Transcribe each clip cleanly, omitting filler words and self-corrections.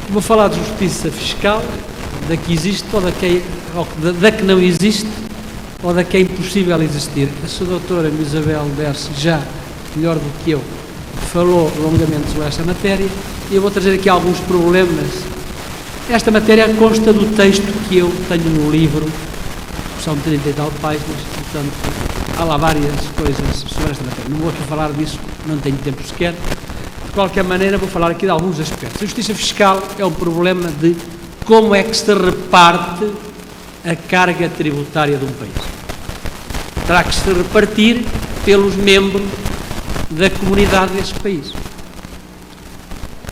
vou falar de justiça fiscal, da que existe ou da que não existe, ou da que é impossível existir. A sua doutora Isabel Dersi, já melhor do que eu, falou longamente sobre esta matéria, e eu vou trazer aqui alguns problemas. Esta matéria consta do texto que eu tenho no livro, são 30 e tal páginas, portanto, há lá várias coisas sobre esta matéria. Não vou aqui falar disso, não tenho tempo sequer. De qualquer maneira, vou falar aqui de alguns aspectos. A justiça fiscal é um problema de como é que se reparte a carga tributária de um país. Terá que se repartir pelos membros da comunidade desse país.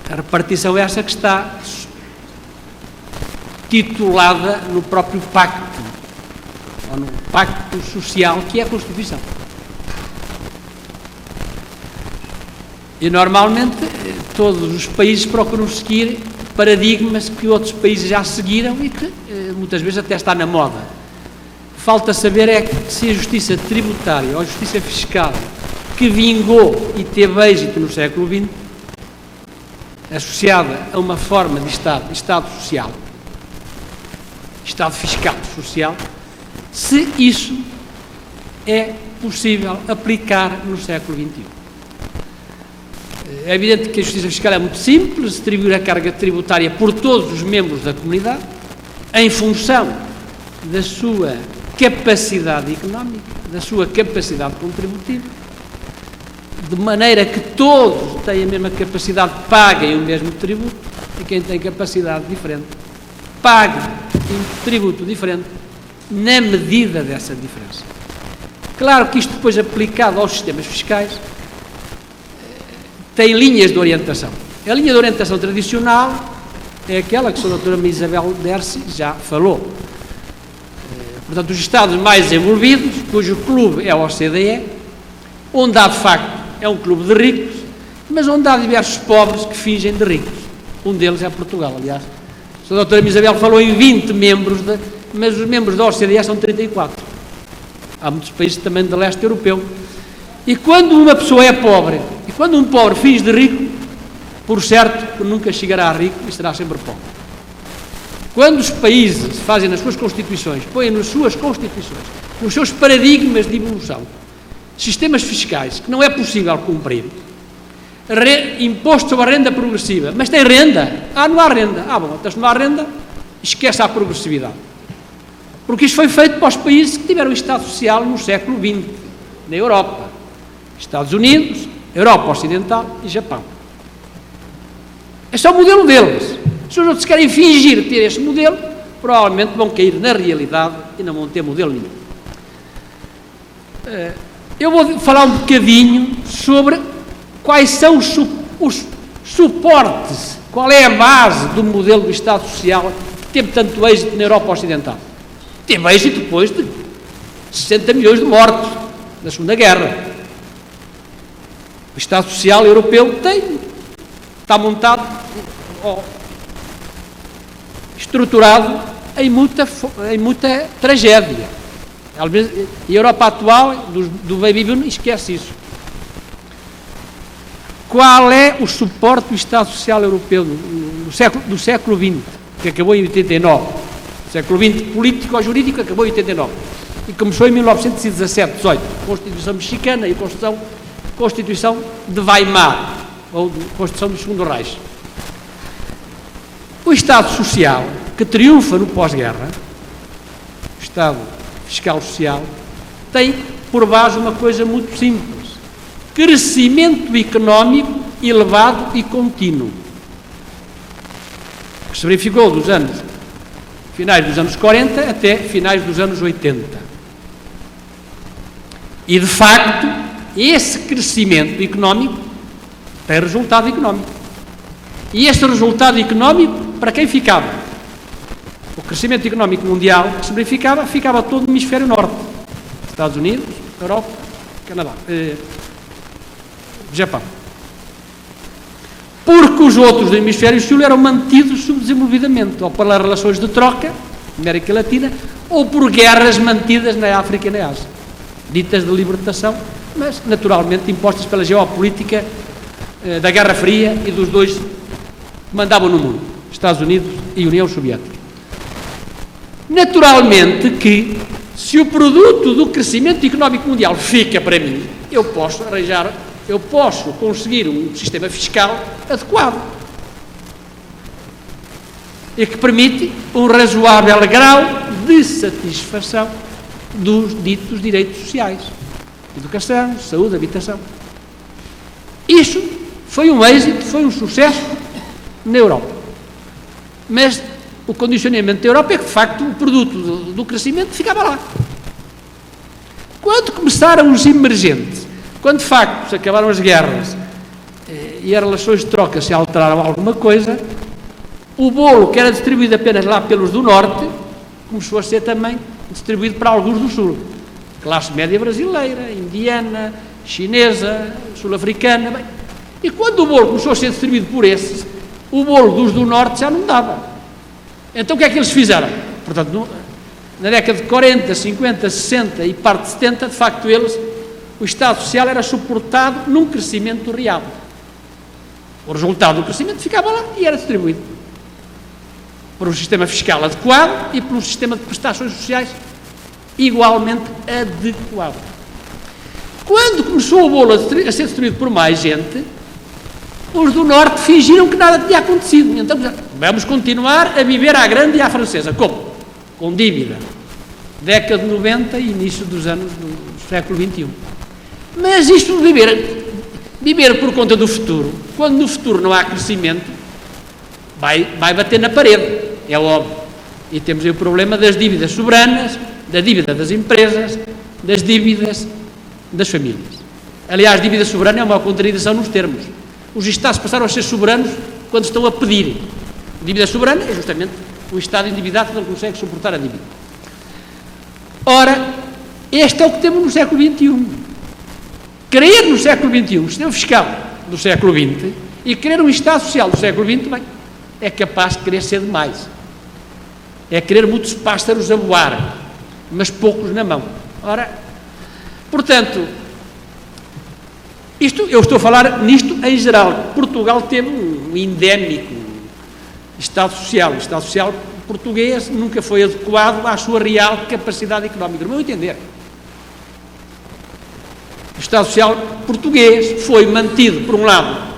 A repartição é essa que está titulada no próprio pacto, ou no pacto social, que é a Constituição. E normalmente todos os países procuram seguir paradigmas que outros países já seguiram e que muitas vezes até está na moda. Falta saber é que se a justiça tributária ou a justiça fiscal que vingou e teve êxito no século XX, associada a uma forma de Estado social, Estado fiscal social, se isso é possível aplicar no século XXI. É evidente que a justiça fiscal é muito simples, distribuir a carga tributária por todos os membros da comunidade, em função da sua capacidade económica, da sua capacidade contributiva, de maneira que todos têm a mesma capacidade, paguem o mesmo tributo, e quem tem capacidade diferente, pague um tributo diferente, na medida dessa diferença. Claro que isto depois aplicado aos sistemas fiscais tem linhas de orientação. A linha de orientação tradicional é aquela que a doutora Isabel Dersi já falou. Portanto, os Estados mais desenvolvidos, cujo clube é a OCDE, onde há de facto é um clube de ricos, mas onde há diversos pobres que fingem de ricos. Um deles é Portugal, aliás. A doutora Isabel falou em 20 membros, mas os membros da OCDE são 34. Há muitos países também do leste europeu. E quando uma pessoa é pobre, e quando um pobre finge de rico, por certo, nunca chegará a rico e será sempre pobre. Quando os países fazem nas suas constituições, põem nas suas constituições, nos seus paradigmas de evolução, sistemas fiscais que não é possível cumprir, imposto sobre a renda progressiva, mas tem renda? Não há renda. Bom, então se não há renda, esquece a progressividade. Porque isto foi feito para os países que tiveram Estado Social no século XX, na Europa, Estados Unidos, Europa Ocidental e Japão. Esse é o modelo deles. Se os outros querem fingir ter este modelo, provavelmente vão cair na realidade e não vão ter modelo nenhum. Eu vou falar um bocadinho sobre quais são os suportes, qual é a base do modelo do Estado Social que teve tanto êxito na Europa Ocidental. Teve êxito depois de 60 milhões de mortos na Segunda Guerra. O Estado Social Europeu está montado, estruturado em muita tragédia. A Europa atual, do Baby Boom, esquece isso. Qual é o suporte do Estado Social Europeu do século XX, que acabou em 89? O século XX político-jurídico acabou em 89. E começou em 1917-18, Constituição Mexicana e Constituição de Weimar, ou Constituição do Segundo Reich. O Estado Social, que triunfa no pós-guerra, o Estado Fiscal Social, tem por base uma coisa muito simples: crescimento económico elevado e contínuo, que se verificou dos finais dos anos 40 até finais dos anos 80. E, de facto, esse crescimento económico tem resultado económico. E este resultado económico, para quem ficava? O crescimento económico mundial que se verificava, ficava todo no hemisfério norte. Estados Unidos, Europa, Canadá, Japão. Porque os outros do hemisfério sul eram mantidos subdesenvolvidamente, ou pelas relações de troca, América Latina, ou por guerras mantidas na África e na Ásia, ditas de libertação, mas naturalmente impostas pela geopolítica da Guerra Fria e dos dois que mandavam no mundo, Estados Unidos e União Soviética. Naturalmente que, se o produto do crescimento económico mundial fica para mim, eu posso conseguir um sistema fiscal adequado e que permite um razoável grau de satisfação dos ditos direitos sociais, educação, saúde, habitação. Isso foi um êxito, foi um sucesso na Europa. Mas o condicionamento da Europa é que, de facto, o produto do crescimento ficava lá. Quando começaram os emergentes, quando, de facto, se acabaram as guerras e as relações de troca se alteraram alguma coisa, o bolo, que era distribuído apenas lá pelos do Norte, começou a ser também distribuído para alguns do Sul. Classe média brasileira, indiana, chinesa, sul-africana. Bem, e quando o bolo começou a ser distribuído por esses, o bolo dos do Norte já não dava. Então o que é que eles fizeram? Portanto, na década de 40, 50, 60 e parte de 70, de facto o Estado Social era suportado num crescimento real. O resultado do crescimento ficava lá e era distribuído por um sistema fiscal adequado e por um sistema de prestações sociais igualmente adequado. Quando começou o bolo a ser distribuído por mais gente, os do Norte fingiram que nada tinha acontecido. Então, vamos continuar a viver à grande e à francesa. Como? Com dívida. Década de 90 e início dos anos do século XXI. Mas isto de viver por conta do futuro, quando no futuro não há crescimento, vai bater na parede, é óbvio. E temos aí o problema das dívidas soberanas, da dívida das empresas, das dívidas das famílias. Aliás, dívida soberana é uma contradição nos termos. Os Estados passaram a ser soberanos quando estão a pedir. Dívida soberana é justamente o Estado endividado que não consegue suportar a dívida. Ora, este é o que temos no século XXI. Querer no século XXI o sistema fiscal do século XX e querer um Estado social do século XX, bem, é capaz de querer ser demais. É querer muitos pássaros a voar, mas poucos na mão. Ora, portanto, eu estou a falar nisto em geral. Portugal teve um endémico Estado Social. O Estado Social português nunca foi adequado à sua real capacidade económica, no meu entender. O Estado Social português foi mantido, por um lado,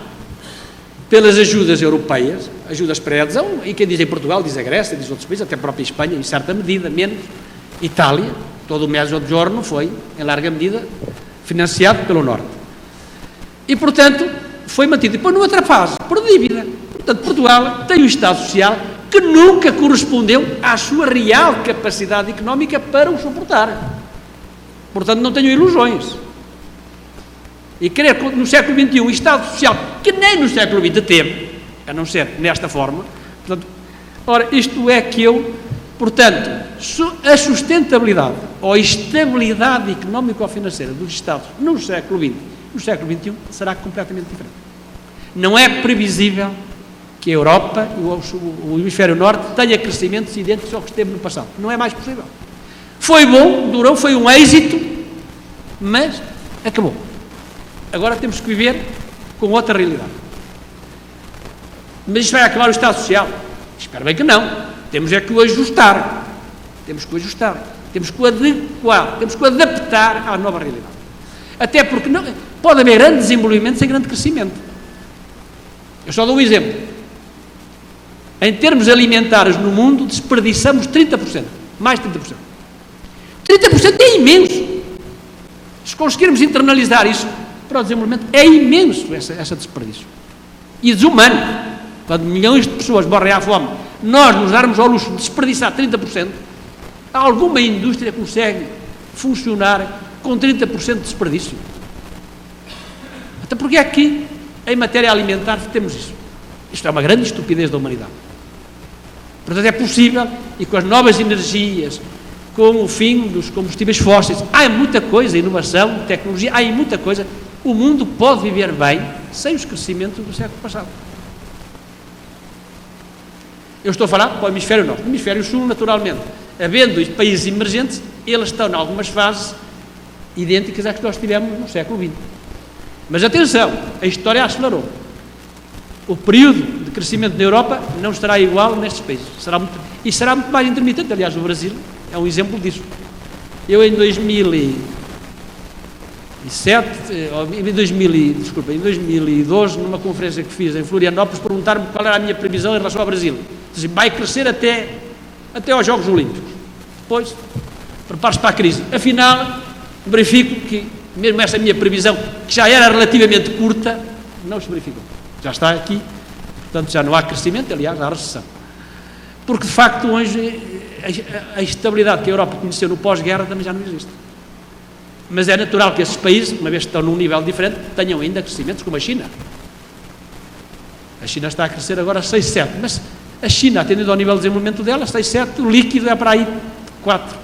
pelas ajudas europeias, ajudas pré-adesão, e quem diz em Portugal, diz a Grécia, diz outros países, até a própria Espanha, em certa medida, menos Itália, todo o Mezzogiorno foi, em larga medida, financiado pelo Norte. E, portanto, foi mantido. Depois, noutra fase, por dívida. Portanto, Portugal tem um Estado Social que nunca correspondeu à sua real capacidade económica para o suportar. Portanto, não tenho ilusões. E querer, no século XXI, um Estado Social que nem no século XX teve, a não ser nesta forma, portanto, ora, isto é que portanto, a sustentabilidade ou a estabilidade económico-financeira dos Estados no século XX, no século XXI, será completamente diferente. Não é previsível que a Europa e o hemisfério norte tenha crescimentos idênticos ao que esteve no passado. Não é mais possível. Foi bom, durou, foi um êxito, mas acabou. Agora temos que viver com outra realidade. Mas isto vai acabar o Estado Social? Espero bem que não. Temos é que o ajustar. Temos que o ajustar. Temos que o adequar. Temos que o adaptar à nova realidade. Até porque não, pode haver grande desenvolvimento sem grande crescimento. Eu só dou um exemplo. Em termos alimentares no mundo, desperdiçamos 30%. Mais de 30%. 30% é imenso. Se conseguirmos internalizar isso para o desenvolvimento, é imenso esse desperdício. E desumano. Quando milhões de pessoas morrem à fome, nós nos darmos ao luxo de desperdiçar 30%, alguma indústria consegue funcionar com 30% de desperdício? Até porque aqui, em matéria alimentar, temos isso. Isto é uma grande estupidez da humanidade. Portanto, é possível, e com as novas energias, com o fim dos combustíveis fósseis, há muita coisa, inovação, tecnologia, há muita coisa. O mundo pode viver bem sem os crescimentos do século passado. Eu estou a falar para o hemisfério norte. No hemisfério sul, naturalmente, havendo países emergentes, eles estão em algumas fases idênticas às que nós tivemos no século XX. Mas atenção, a história acelerou. O período de de crescimento na Europa não estará igual nestes países. Será muito mais intermitente. Aliás, o Brasil é um exemplo disso. Eu em 2012, numa conferência que fiz em Florianópolis, perguntaram-me qual era a minha previsão em relação ao Brasil. Dizem, vai crescer até aos Jogos Olímpicos. Depois, prepare-se para a crise. Afinal, verifico que, mesmo essa minha previsão, que já era relativamente curta, não se verificou. Já está aqui, portanto já não há crescimento, aliás, há recessão. Porque, de facto, hoje, a estabilidade que a Europa conheceu no pós-guerra também já não existe. Mas é natural que esses países, uma vez que estão num nível diferente, tenham ainda crescimentos, como a China. A China está a crescer agora 6, 7, mas a China, atendendo ao nível de desenvolvimento dela, 6, 7, o líquido é para aí 4,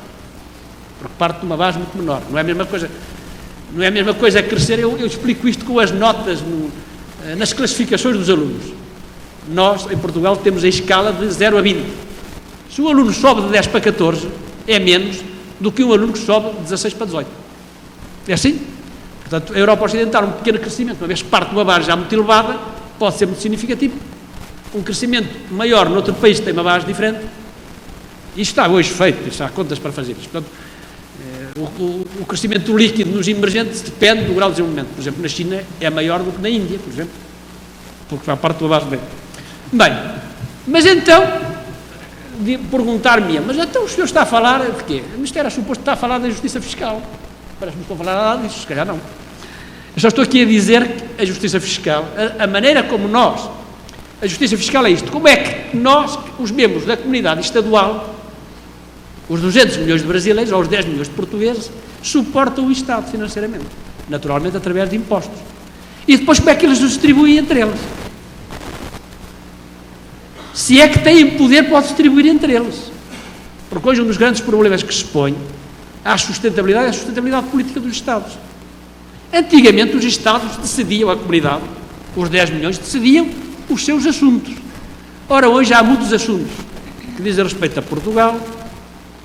porque parte de uma base muito menor. Não é a mesma coisa crescer. Eu explico isto com as notas nas classificações dos alunos. Nós, em Portugal, temos a escala de 0 a 20. Se um aluno sobe de 10 para 14, é menos do que um aluno que sobe de 16 para 18. É assim? Portanto, a Europa Ocidental, um pequeno crescimento, uma vez que parte de uma base já muito elevada, pode ser muito significativo. Um crescimento maior noutro país que tem uma base diferente, isto está hoje feito, isto há contas para fazer isto. Portanto, o crescimento líquido nos emergentes depende do grau de desenvolvimento. Por exemplo, na China é maior do que na Índia, por exemplo, porque vai parte de uma base bem. Bem, mas então, perguntar-me, mas então o senhor está a falar de quê? Mas era suposto estar a falar da justiça fiscal. Parece-me que estou a falar nada disso, se calhar não. Eu só estou aqui a dizer que a justiça fiscal, a maneira como nós, a justiça fiscal é isto, como é que nós, os membros da comunidade estadual, os 200 milhões de brasileiros ou os 10 milhões de portugueses, suportam o Estado financeiramente, naturalmente através de impostos. E depois como é que eles os distribuem entre eles? Se é que têm poder para distribuir entre eles. Porque hoje um dos grandes problemas que se põe à sustentabilidade é a sustentabilidade política dos Estados. Antigamente os Estados decidiam, a comunidade, os 10 milhões, decidiam os seus assuntos. Ora, hoje há muitos assuntos que dizem respeito a Portugal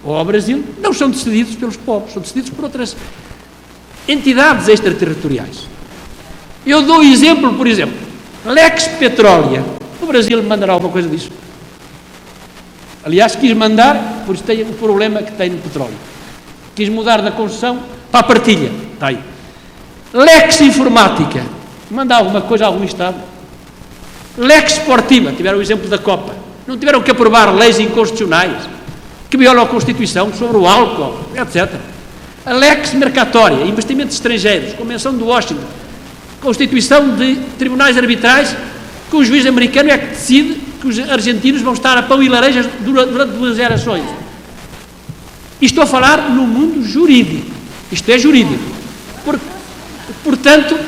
ou ao Brasil, não são decididos pelos povos, são decididos por outras entidades extraterritoriais. Eu dou exemplo, por exemplo, Lex Petrolia. O Brasil mandará alguma coisa disso? Aliás, quis mandar, por isso tem o problema que tem no petróleo. Quis mudar da concessão para a partilha. Está aí. Lex Informática. Manda alguma coisa a algum Estado? Lex Sportiva. Tiveram o exemplo da Copa. Não tiveram que aprovar leis inconstitucionais que violam a Constituição sobre o álcool, etc. A Lex Mercatória. Investimentos estrangeiros. Convenção de Washington. Constituição de tribunais arbitrais que o juiz americano é que decide que os argentinos vão estar a pão e larejas durante 2 gerações. E estou a falar no mundo jurídico. Isto é jurídico. Portanto,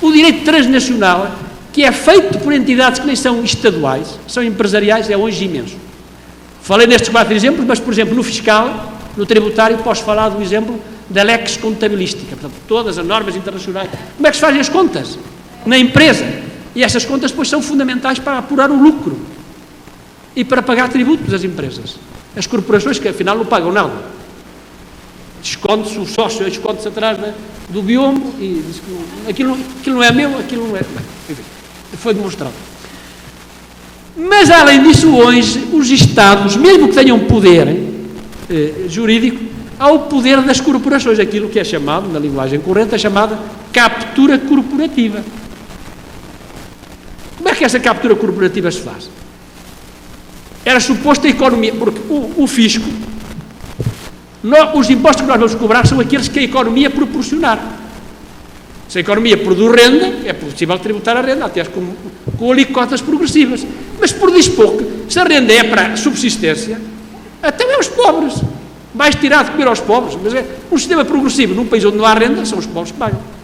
o direito transnacional, que é feito por entidades que nem são estaduais, são empresariais, é hoje imenso. Falei nestes 4 exemplos, mas, por exemplo, no fiscal, no tributário, posso falar do exemplo da Lex Contabilística. Portanto, todas as normas internacionais. Como é que se fazem as contas? Na empresa. E essas contas depois são fundamentais para apurar o lucro e para pagar tributos das empresas. As corporações que afinal não pagam nada. Esconde-se o sócio, esconde-se atrás do biombo e diz que aquilo não é meu, aquilo não é... Bem, enfim, foi demonstrado. Mas além disso, hoje, os Estados, mesmo que tenham poder jurídico, há o poder das corporações, aquilo que é chamado, na linguagem corrente, é chamada captura corporativa. Como é que essa captura corporativa se faz? Era suposto a economia, porque o fisco, os impostos que nós vamos cobrar são aqueles que a economia proporcionar. Se a economia produz renda, é possível tributar a renda, até com alíquotas progressivas. Mas por dispor que, se a renda é para subsistência, até é os pobres. Vais tirar de comer aos pobres. Mas é um sistema progressivo num país onde não há renda, são os pobres que pagam.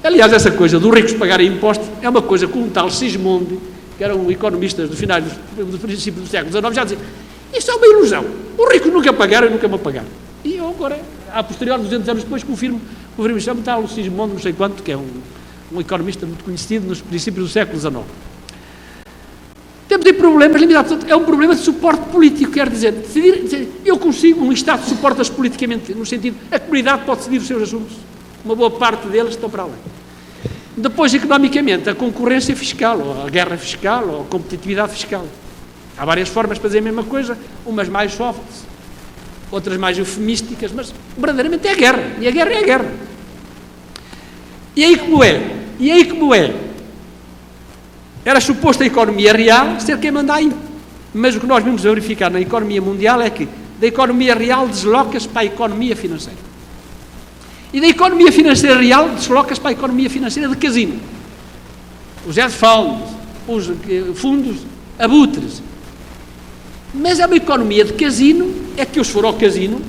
Aliás, essa coisa dos ricos pagarem impostos é uma coisa que um tal Sismondi, que era um economista do final do princípio do século XIX, já dizia, isso é uma ilusão. Os ricos nunca pagaram e nunca vão pagar. E eu agora, a posterior, 200 anos depois, confirmo isso é um tal Sismondi, não sei quanto, que é um economista muito conhecido nos princípios do século XIX. Temos aí problemas limitados. Portanto, é um problema de suporte político, quer dizer, eu consigo, um Estado suporta-se politicamente, no sentido, a comunidade pode decidir os seus assuntos. Uma boa parte deles estão para além. Depois, economicamente, a concorrência fiscal, ou a guerra fiscal, ou a competitividade fiscal. Há várias formas para dizer a mesma coisa, umas mais soft, outras mais eufemísticas, mas verdadeiramente é a guerra, e a guerra é a guerra. E aí como é? Era suposto a economia real ser quem manda aí. Mas o que nós vimos verificar na economia mundial é que da economia real desloca-se para a economia financeira. E da economia financeira real desloca-se para a economia financeira de casino. Os hedge funds, os fundos abutres. Mas é uma economia de casino, é que eu se for ao casino,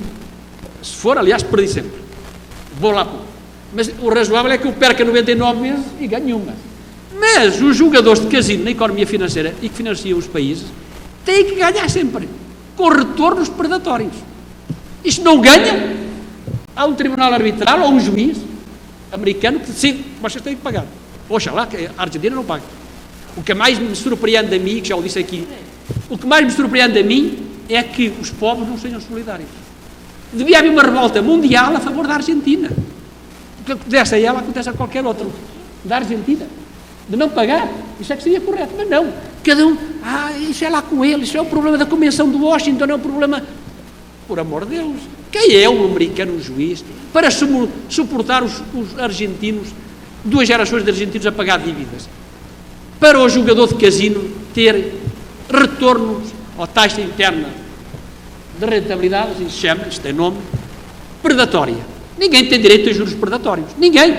se for, aliás, perdi sempre. Vou lá pôr. Mas o razoável é que eu perca 99 vezes e ganhe uma. Mas os jogadores de casino na economia financeira e que financiam os países têm que ganhar sempre, com retornos predatórios. E se não ganha, há um tribunal arbitral ou um juiz americano que decide, vocês têm que pagar. Oxalá que a Argentina não pague. O que mais me surpreende a mim, que já o disse aqui, o que mais me surpreende a mim é que os pobres não sejam solidários. Devia haver uma revolta mundial a favor da Argentina. O que acontece a ela, acontece a qualquer outro. Da Argentina. De não pagar. Isso é que seria correto. Mas não. Cada um, isso é lá com ele, isso é o problema da Convenção de Washington, não é o problema... Por amor de Deus. Quem é um americano, um juiz, para suportar os argentinos, 2 gerações de argentinos a pagar dívidas? Para o jogador de casino ter retornos ou taxa interna de rentabilidade, assim se chama, isto tem nome, predatória. Ninguém tem direito a juros predatórios. Ninguém.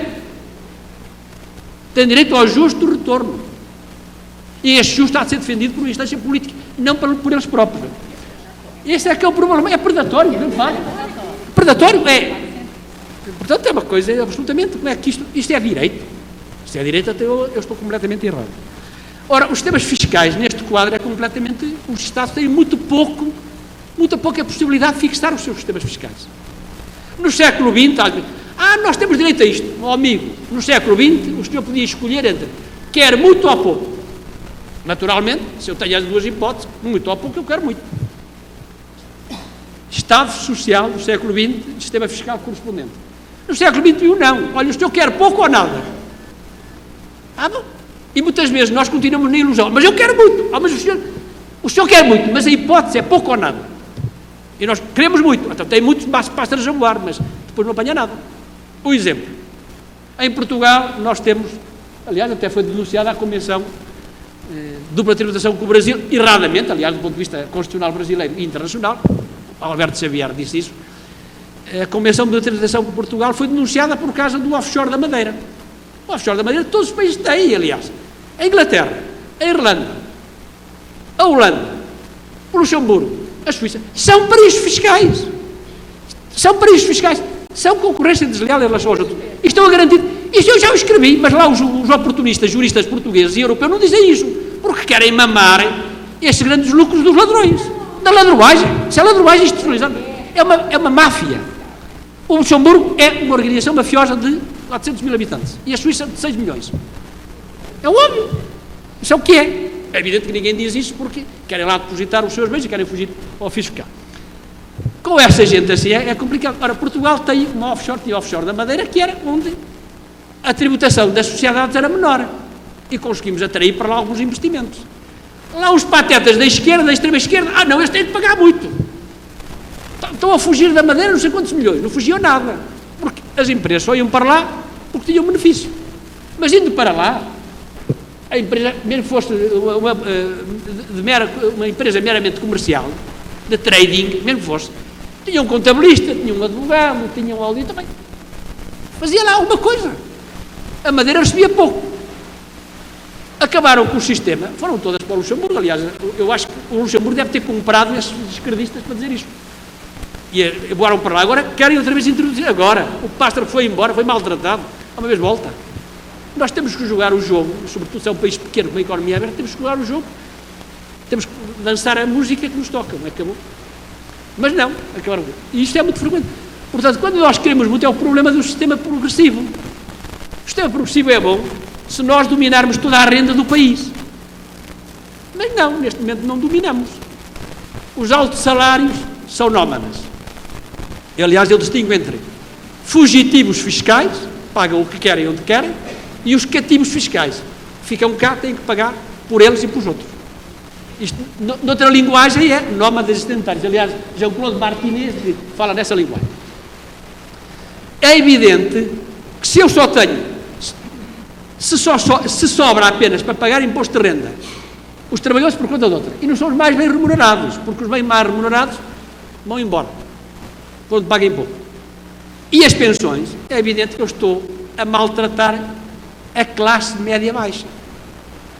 Tem direito ao justo retorno. E este justo está a ser defendido por uma instância política, não por eles próprios. Esse é que é o problema. É predatório, não vale. Predatório é. Portanto, é uma coisa absolutamente. Como é que isto é direito? Se é direito, até eu estou completamente errado. Ora, os sistemas fiscais neste quadro é completamente. Os Estados têm muito pouca possibilidade de fixar os seus sistemas fiscais. No século XX, nós temos direito a isto. Meu amigo, no século XX, o senhor podia escolher entre quer muito ou pouco. Naturalmente, se eu tenho as duas hipóteses, muito ou pouco, eu quero muito. Estado social do século XX, sistema fiscal correspondente. No século XXI, não. Olha, o senhor quer pouco ou nada? Bom. E muitas vezes nós continuamos na ilusão. Mas eu quero muito. Mas o senhor quer muito, mas a hipótese é pouco ou nada. E nós queremos muito. Então tem muitos pássaros a voar, mas depois não apanha nada. Um exemplo. Em Portugal, nós temos, aliás, até foi denunciada a Convenção de dupla tributação com o Brasil, erradamente, aliás, do ponto de vista constitucional brasileiro e internacional. Alberto Xavier disse isso. A Convenção de Tributação com Portugal foi denunciada por causa do offshore da Madeira. O offshore da Madeira todos os países têm, aliás. A Inglaterra, a Irlanda, a Holanda, o Luxemburgo, a Suíça, são paraísos fiscais. São paraísos fiscais. São concorrência desleal em relação aos outros. E estão a garantir. Isso eu já o escrevi, mas lá os oportunistas, juristas portugueses e europeus não dizem isso, porque querem mamar estes grandes lucros dos ladrões. Da ladruagem. Se é ladruagem institucionalizada, é uma máfia. O Luxemburgo é uma organização mafiosa de 400 mil habitantes e a Suíça de 6 milhões. É óbvio. Isso é o que é. É evidente que ninguém diz isso porque querem lá depositar os seus bens e querem fugir ao fiscal. Com essa gente assim é complicado. Ora, Portugal tem uma offshore da Madeira, que era onde a tributação das sociedades era menor e conseguimos atrair para lá alguns investimentos. Lá os patetas da esquerda, da extrema esquerda, não, eles têm de pagar muito. Estão a fugir da Madeira não sei quantos milhões, não fugiam nada, porque as empresas só iam para lá porque tinham benefício. Mas indo para lá, a empresa, mesmo que fosse uma empresa meramente comercial, de trading, mesmo que fosse, tinha um contabilista, tinha um advogado, tinha um auditor, também fazia lá alguma coisa. A Madeira recebia pouco. Acabaram com o sistema, foram todas para o Luxemburgo. Aliás, eu acho que o Luxemburgo deve ter comprado esses esquerdistas para dizer isto. E voaram para lá. Agora querem outra vez introduzir. Agora, o pássaro foi embora, foi maltratado, uma vez volta. Nós temos que jogar o jogo, sobretudo se é um país pequeno com uma economia aberta, temos que jogar o jogo. Temos que dançar a música que nos toca, não é? Acabou. Mas não, acabaram. E isto é muito frequente. Portanto, quando nós queremos muito, é o problema do sistema progressivo. O sistema progressivo é bom se nós dominarmos toda a renda do país. Mas não, neste momento não dominamos. Os altos salários são nómadas. Aliás, eu distingo entre fugitivos fiscais, pagam o que querem onde querem, E os cativos fiscais ficam cá, têm que pagar por eles e pelos outros. Isto, noutra linguagem, é nómadas sedentários. Aliás, Jean-Claude Martinez fala nessa linguagem. É evidente que se eu só tenho, se sobra apenas para pagar imposto de renda, os trabalhadores por conta de outra, e não são os mais bem remunerados, porque os bem mais remunerados vão embora, quando paguem pouco. E as pensões, é evidente que eu estou a maltratar a classe média-baixa.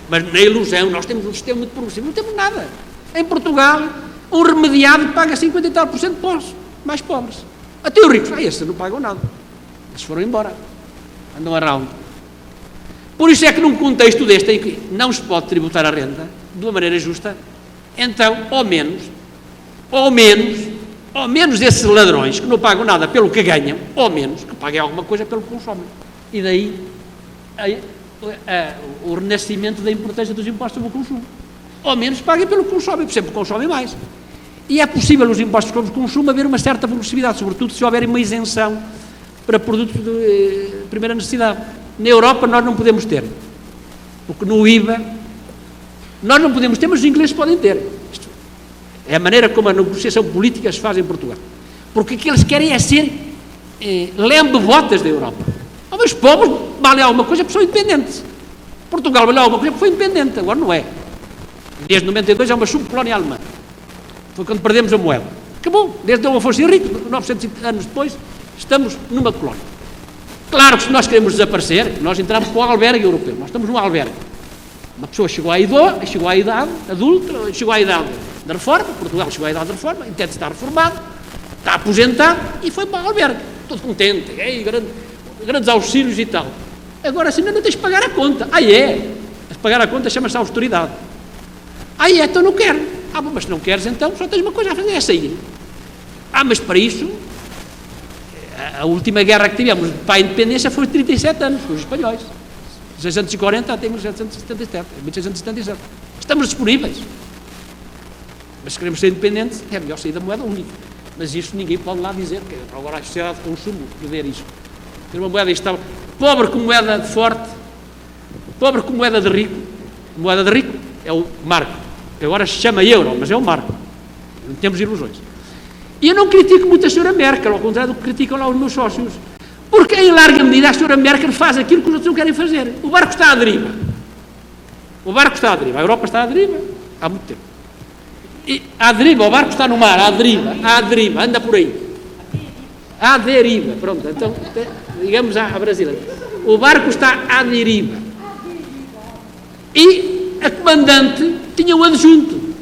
Mas na ilusão, nós temos um sistema muito progressivo, não temos nada. Em Portugal, um remediado paga 50 e tal % para os mais pobres. Até os ricos, esses não pagam nada. Eles foram embora. Andam around. Por isso é que num contexto deste, em que não se pode tributar a renda de uma maneira justa, então, ao menos esses ladrões que não pagam nada pelo que ganham, ao menos que paguem alguma coisa pelo que consomem. E daí o renascimento da importância dos impostos sobre o consumo. Ao menos paguem pelo que consomem, por sempre consomem mais. E é possível nos impostos sobre o consumo haver uma certa progressividade, sobretudo se houver uma isenção para produtos de primeira necessidade. Na Europa nós não podemos ter, porque no IVA nós não podemos ter, mas os ingleses podem ter. Isto é a maneira como a negociação política se faz em Portugal. Porque o que eles querem é ser lembe-botas da Europa. Os pobres valem alguma coisa porque são independentes. Portugal valeu alguma coisa porque foi independente, agora não é. Desde 92 é uma subcolónia alemã. Foi quando perdemos a moeda. Acabou, desde Dom Afonso Henrique, 900 anos depois, estamos numa colónia. Claro que se nós queremos desaparecer, nós entramos para o albergue europeu, nós estamos num albergue. Uma pessoa chegou à idade adulta, chegou à idade da reforma, Portugal chegou à idade da reforma, entende-se estar reformado, está aposentado e foi para o albergue, todo contente, grandes auxílios e tal. Agora assim não tens de pagar a conta. Pagar a conta chama-se austeridade. Então não quero. Mas se não queres, então só tens uma coisa a fazer, é sair. Mas para isso, a última guerra que tivemos para a independência foi 37 anos, com os espanhóis. 640 até 1677. Estamos disponíveis. Mas se queremos ser independentes, é melhor sair da moeda única. Mas isto ninguém pode lá dizer, que agora a sociedade de consumo prever isto. Ter uma moeda estável, pobre com moeda de forte, pobre com moeda de rico. Moeda de rico é o marco, que agora se chama euro, mas é o marco. Não temos ilusões. E eu não critico muito a senhora Merkel, ao contrário do que criticam lá os meus sócios, porque em larga medida a senhora Merkel faz aquilo que os outros não querem fazer. O barco está à deriva. A Europa está à deriva há muito tempo. E à deriva, o barco está no mar, à deriva, anda por aí. À deriva, pronto, então, digamos à brasileira. O barco está à deriva. E a comandante tinha um adjunto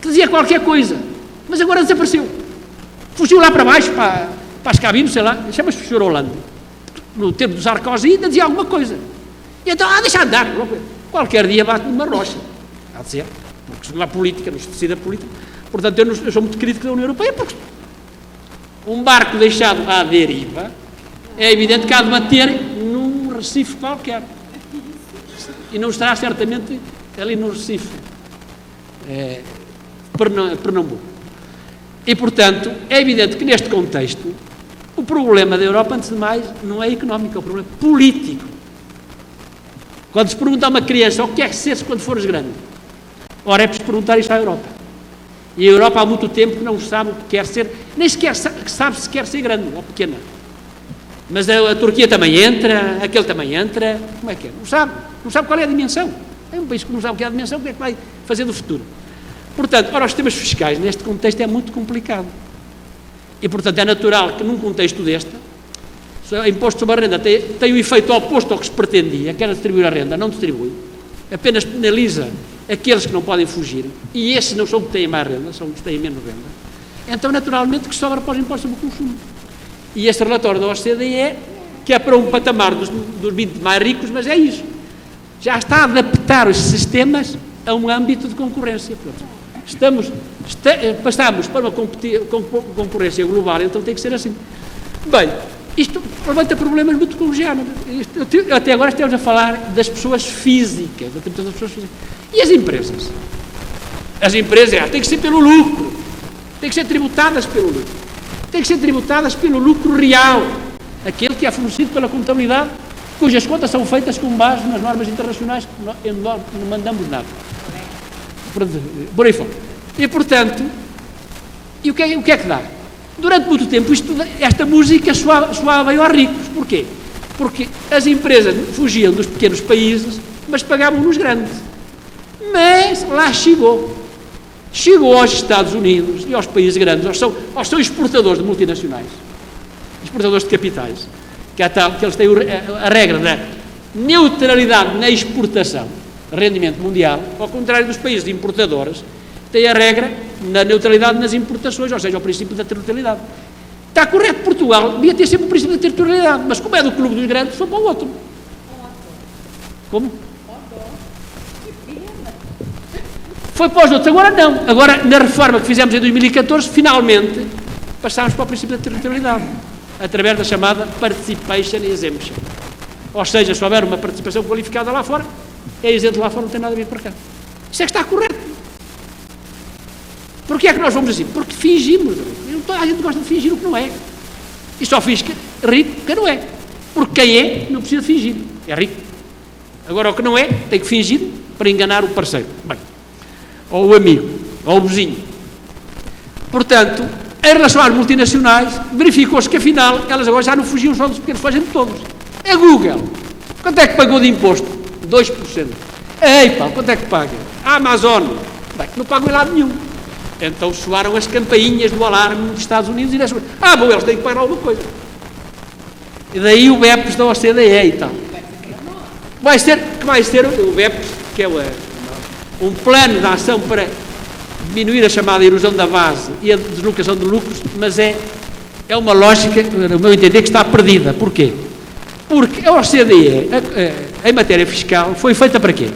que dizia qualquer coisa, mas agora desapareceu. Fugiu lá para baixo, para as cabines, sei lá, chama-se o Sr. Hollande. No tempo do Sarkozy ainda dizia alguma coisa. E então, deixa andar. Qualquer dia bate numa rocha. Há de ser, porque na política, não se decide a política. Portanto, eu sou muito crítico da União Europeia, porque um barco deixado à deriva, é evidente que há de bater num Recife qualquer. E não estará certamente ali no Recife, Pernambuco. E, portanto, é evidente que neste contexto, o problema da Europa, antes de mais, não é económico, é um problema político. Quando se pergunta a uma criança o que é que ser quando fores grande, ora é preciso perguntar isto à Europa. E a Europa há muito tempo que não sabe o que quer ser, nem sequer sabe se quer ser grande ou pequena. Mas a Turquia também entra, aquele também entra, como é que é? Não sabe qual é a dimensão. É um país que não sabe o que é a dimensão, o que é que vai fazer do futuro. Portanto, ora, os temas fiscais neste contexto é muito complicado. E, portanto, é natural que num contexto deste, o imposto sobre a renda tem o efeito oposto ao que se pretendia, que era distribuir a renda, não distribui, apenas penaliza aqueles que não podem fugir, e esses não são os que têm mais renda, são os que têm menos renda. Então, naturalmente, que sobra para os impostos sobre o consumo. E este relatório da OCDE, que é para um patamar dos 20 mais ricos, mas é isso. Já está a adaptar os sistemas a um âmbito de concorrência. Passamos para uma concorrência global, então tem que ser assim. Bem, isto levanta problemas muito congêneros. Até agora estamos a falar das pessoas físicas, das pessoas físicas. E as empresas? As empresas têm que ser pelo lucro, têm que ser tributadas pelo lucro, têm que ser tributadas pelo lucro real, aquele que é fornecido pela contabilidade cujas contas são feitas com base nas normas internacionais que nós não mandamos nada. Por aí fora. E, portanto, o que é que dá? Durante muito tempo, esta música soava bem aos ricos. Porquê? Porque as empresas fugiam dos pequenos países, mas pagavam nos grandes. Mas lá chegou aos Estados Unidos e aos países grandes, aos seus exportadores de multinacionais, exportadores de capitais, que eles têm a regra da neutralidade na exportação, rendimento mundial, ao contrário dos países importadores, tem a regra na neutralidade nas importações, ou seja, o princípio da territorialidade. Está correto, Portugal devia ter sempre o princípio da territorialidade, mas como é do clube dos grandes, foi para o outro. Como? Foi para os outros, agora não. Agora, na reforma que fizemos em 2014, finalmente passámos para o princípio da territorialidade, através da chamada Participation Exemption. Ou seja, se houver uma participação qualificada lá fora, é isento lá fora, não tem nada a vir para cá. Isso é que está correto. Porquê é que nós vamos assim? Porque fingimos. A gente gosta de fingir o que não é. E só finge rico quem não é. Porque quem é não precisa fingir. É rico. Agora o que não é, tem que fingir para enganar o parceiro. Bem, ou o amigo, ou o vizinho. Portanto, em relação às multinacionais, verificou-se que afinal elas agora já não fugiam só dos pequenos, fogem de todos. A Google, quanto é que pagou de imposto? 2%. A Apple, quanto é que paga? A Amazon, bem, não pagam em lado nenhum. Então soaram as campainhas do alarme nos Estados Unidos e nas... bom, eles têm que pagar alguma coisa. E daí o BEPS da OCDE e tal. Vai ser o BEPS, que é um plano de ação para diminuir a chamada erosão da base e a deslocação de lucros, mas é uma lógica, no meu entender, que está perdida. Porquê? Porque a OCDE, em matéria fiscal, foi feita para quê?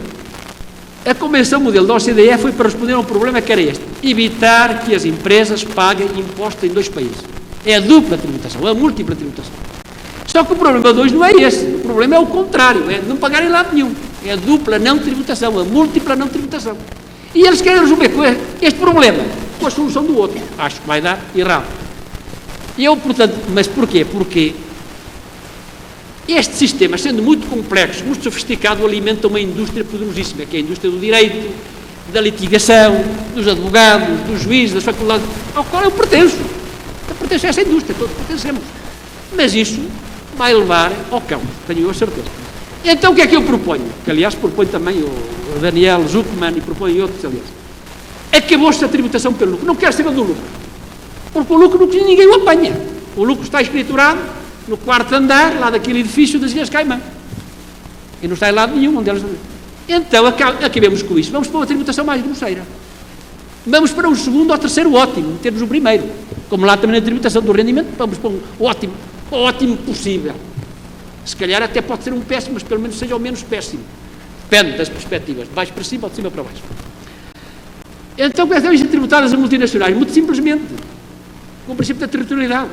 A convenção modelo da OCDE foi para responder a um problema que era este: evitar que as empresas paguem impostos em dois países. É a dupla tributação, a múltipla tributação. Só que o problema 2 não é esse, o problema é o contrário, é não pagar em lado nenhum. É a dupla não tributação, a múltipla não tributação. E eles querem resolver este problema com a solução do outro. Acho que vai dar errado. Mas porquê? Porque este sistema, sendo muito complexo, muito sofisticado, alimenta uma indústria poderosíssima, que é a indústria do direito, da litigação, dos advogados, dos juízes, das faculdades, ao qual eu pertenço. Eu pertenço a essa indústria, todos pertencemos. Mas isso vai levar ao cão, tenho a certeza. Então o que é que eu proponho? Que aliás propõe também o Daniel Zuckman e propõe outros, aliás. Acabou-se a tributação pelo lucro. Não quero saber do lucro. Porque o lucro ninguém o apanha. O lucro está escriturado no quarto andar, lá daquele edifício das Ilhas Caimã. E não está em lado nenhum onde eles... Então, acabemos com isso. Vamos para uma tributação mais grosseira. Vamos para um segundo ou terceiro ótimo, em termos do primeiro. Como lá também na tributação do rendimento, vamos para um ótimo possível. Se calhar até pode ser um péssimo, mas pelo menos seja o menos péssimo. Depende das perspectivas, de baixo para cima ou de cima para baixo. Então, como é que devem ser tributadas as multinacionais? Muito simplesmente, com o princípio da territorialidade.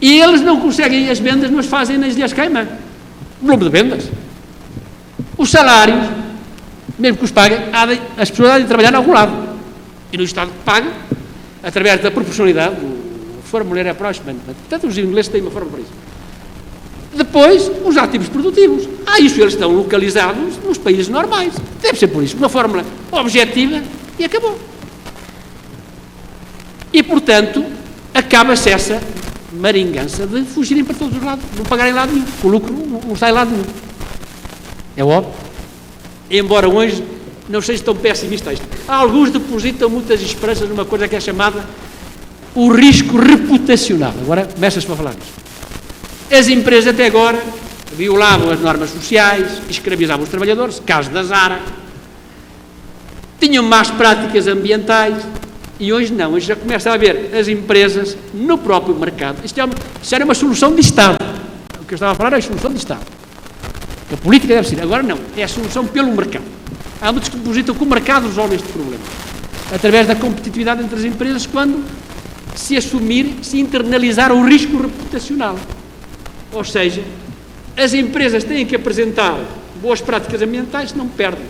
E eles não conseguem as vendas, mas fazem nas Ilhas Caimã. Volume de vendas. Os salários, mesmo que os paguem, as pessoas devem trabalhar em algum lado. E no Estado paga, através da proporcionalidade, o formulário é próximo. Tanto os ingleses têm uma forma para isso. Depois, os ativos produtivos. Isso eles estão localizados nos países normais. Deve ser por isso. Uma fórmula objetiva e acabou. E, portanto, acaba-se essa maringança de fugirem para todos os lados, não pagarem lado nenhum. O lucro não está em lado nenhum. É óbvio. Embora hoje não seja tão pessimista isto. Alguns depositam muitas esperanças numa coisa que é chamada o risco reputacional. Agora começa-se a falar disso. As empresas até agora violavam as normas sociais, escravizavam os trabalhadores, caso da Zara, tinham más práticas ambientais, e hoje não, hoje já começa a haver as empresas no próprio mercado. Isto era uma solução de Estado. O que eu estava a falar é a solução de Estado. A política deve ser, agora não, é a solução pelo mercado. Há muitos que depositam que o mercado resolve este problema. Através da competitividade entre as empresas, quando se assumir, se internalizar o risco reputacional. Ou seja, as empresas têm que apresentar boas práticas ambientais, senão perdem.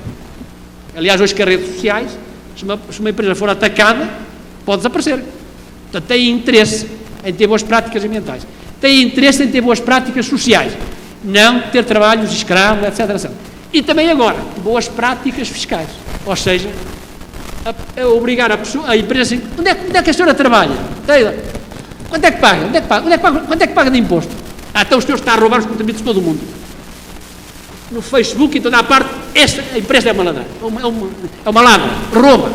Aliás, hoje com as redes sociais, se uma empresa for atacada, pode desaparecer. Portanto, tem interesse em ter boas práticas ambientais. Tem interesse em ter boas práticas sociais. não ter trabalhos escravos, etc, etc. E também agora, boas práticas fiscais, ou seja, a obrigar a empresa assim, onde é que a senhora trabalha? Quanto é que paga? Quanto é que paga de imposto? Então o senhor está a roubar os contribuintes de todo o mundo. No Facebook, em toda a parte, esta empresa é uma ladra, é uma ladra, rouba.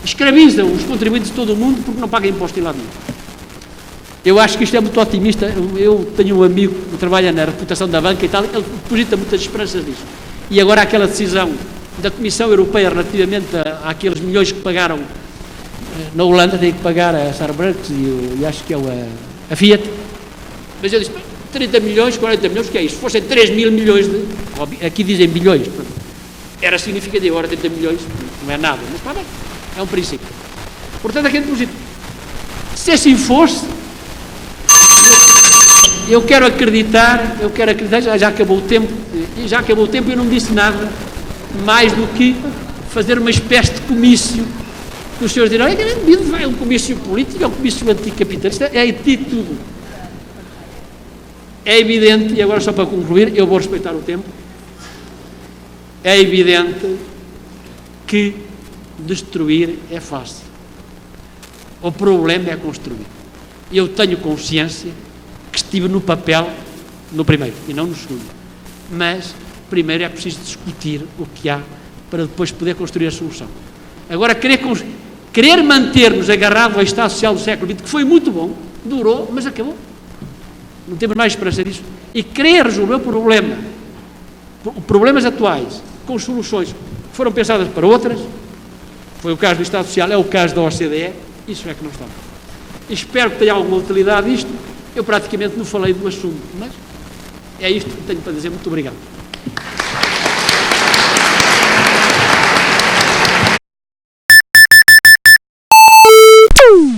Escravizam os contribuintes de todo o mundo porque não paga imposto em lado nenhum. Eu acho que isto é muito otimista. Eu tenho um amigo que trabalha na reputação da banca e tal, ele deposita muitas esperanças nisso. E agora aquela decisão da Comissão Europeia relativamente àqueles milhões que pagaram na Holanda, tem que pagar a Starbucks e acho que é a Fiat. Mas eu disse, 30 milhões, 40 milhões, o que é isso? Se fossem 3 mil milhões, aqui dizem bilhões, era significativo, agora 30 milhões não é nada, mas está bem, é um princípio. Portanto, aquele depósito, se assim fosse, eu quero acreditar, já acabou o tempo, e eu não disse nada mais do que fazer uma espécie de comício, que os senhores dirão, é um comício político, é um comício anticapitalista, é de tudo. É evidente, e agora só para concluir, eu vou respeitar o tempo, é evidente que destruir é fácil. O problema é construir. Eu tenho consciência que estive no papel no primeiro e não no segundo. Mas primeiro é preciso discutir o que há para depois poder construir a solução. Agora, querer manter-nos agarrados ao Estado Social do século XX, que foi muito bom, durou, mas acabou. Não temos mais esperança disso. E querer resolver problemas atuais com soluções que foram pensadas para outras, foi o caso do Estado Social, é o caso da OCDE, isso é que não está. Espero que tenha alguma utilidade isto. Eu praticamente não falei do assunto, mas é isto que tenho para dizer. Muito obrigado.